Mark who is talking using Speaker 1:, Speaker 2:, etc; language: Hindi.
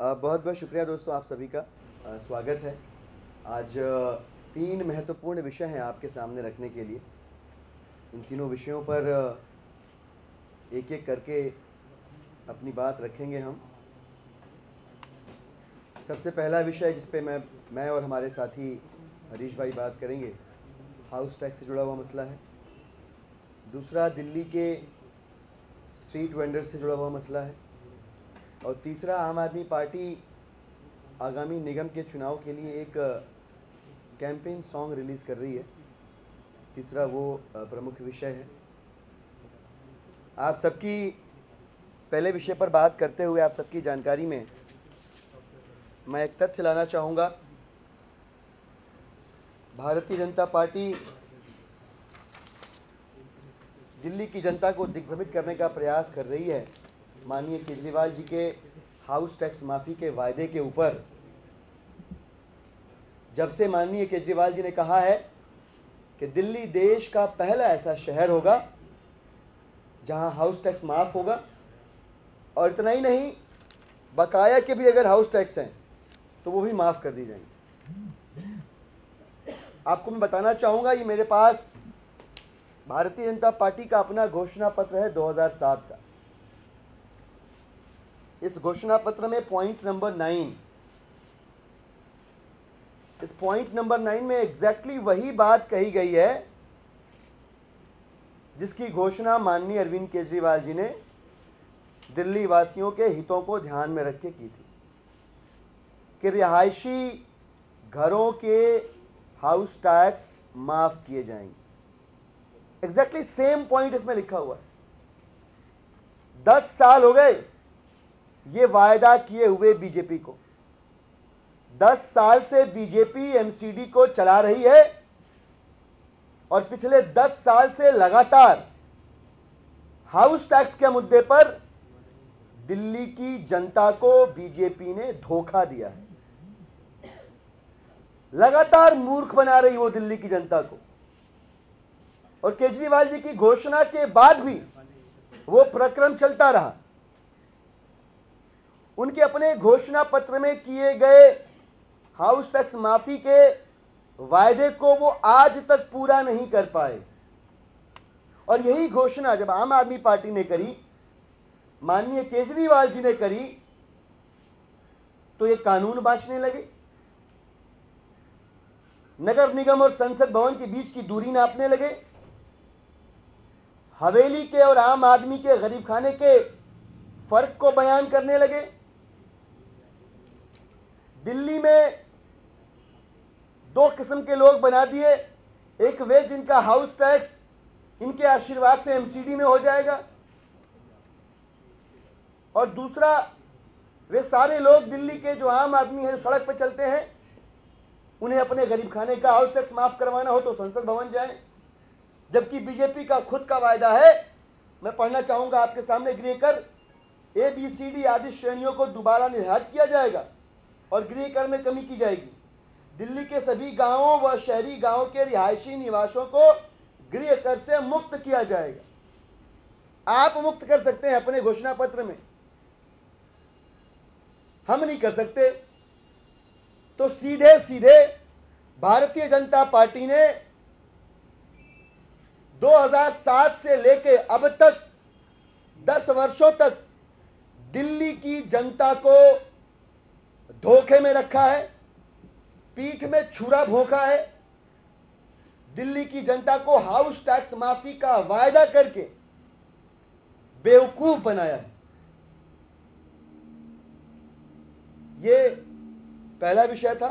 Speaker 1: बहुत बहुत शुक्रिया दोस्तों, आप सभी का स्वागत है। आज 3 महत्वपूर्ण विषय हैं आपके सामने रखने के लिए। इन तीनों विषयों पर एक एक करके अपनी बात रखेंगे हम। सबसे पहला विषय जिस पे मैं और हमारे साथी हरीश भाई बात करेंगे, हाउस टैक्स से जुड़ा हुआ मसला है। दूसरा दिल्ली के स्ट्रीट वेंडर से जुड़ा हुआ मसला है। और तीसरा आम आदमी पार्टी आगामी निगम के चुनाव के लिए एक कैंपेन सॉन्ग रिलीज़ कर रही है। तीसरा वो प्रमुख विषय है। आप सबकी पहले विषय पर बात करते हुए आप सबकी जानकारी में मैं एक तथ्य लाना चाहूँगा। भारतीय जनता पार्टी दिल्ली की जनता को दिग्भ्रमित करने का प्रयास कर रही है माननीय केजरीवाल जी के हाउस टैक्स माफ़ी के वायदे के ऊपर। जब से माननीय केजरीवाल जी ने कहा है कि दिल्ली देश का पहला ऐसा शहर होगा जहां हाउस टैक्स माफ़ होगा, और इतना ही नहीं, बकाया के भी अगर हाउस टैक्स हैं तो वो भी माफ़ कर दी जाएंगी। आपको मैं बताना चाहूँगा, ये मेरे पास भारतीय जनता पार्टी का अपना घोषणा पत्र है 2007 का। इस घोषणा पत्र में पॉइंट नंबर 9, इस पॉइंट नंबर 9 में एग्जैक्टली वही बात कही गई है जिसकी घोषणा माननीय अरविंद केजरीवाल जी ने दिल्ली वासियों के हितों को ध्यान में रख के की थी कि रिहायशी घरों के हाउस टैक्स माफ किए जाएंगे। एग्जैक्टली सेम पॉइंट इसमें लिखा हुआ है। 10 साल हो गए ये वायदा किए हुए बीजेपी को। 10 साल से बीजेपी एमसीडी को चला रही है और पिछले 10 साल से लगातार हाउस टैक्स के मुद्दे पर दिल्ली की जनता को बीजेपी ने धोखा दिया है। लगातार मूर्ख बना रही वो दिल्ली की जनता को। और केजरीवाल जी की घोषणा के बाद भी वो प्रक्रम चलता रहा। उनके अपने घोषणा पत्र में किए गए हाउस टैक्स माफी के वायदे को वो आज तक पूरा नहीं कर पाए। और यही घोषणा जब आम आदमी पार्टी ने करी, माननीय केजरीवाल जी ने करी, तो ये कानून बांटने लगे, नगर निगम और संसद भवन के बीच की दूरी नापने लगे, हवेली के और आम आदमी के गरीब खाने के फर्क को बयान करने लगे। दिल्ली में 2 किस्म के लोग बना दिए। एक वे जिनका हाउस टैक्स इनके आशीर्वाद से एमसीडी में हो जाएगा, और दूसरा वे सारे लोग दिल्ली के जो आम आदमी है, जो सड़क पर चलते हैं, उन्हें अपने गरीब खाने का हाउस टैक्स माफ करवाना हो तो संसद भवन जाएं। जबकि बीजेपी का खुद का वायदा है, मैं पढ़ना चाहूंगा आपके सामने, गृह कर ABCD आदि श्रेणियों को दोबारा निर्धारित किया जाएगा और गृह कर में कमी की जाएगी। दिल्ली के सभी गांवों व शहरी गांवों के रिहायशी निवासों को गृह कर से मुक्त किया जाएगा। आप मुक्त कर सकते हैं अपने घोषणा पत्र में, हम नहीं कर सकते। तो सीधे सीधे भारतीय जनता पार्टी ने 2007 से लेके अब तक 10 वर्षों तक दिल्ली की जनता को धोखे में रखा है, पीठ में छुरा भोंका है। दिल्ली की जनता को हाउस टैक्स माफी का वायदा करके बेवकूफ बनाया है। ये पहला विषय था।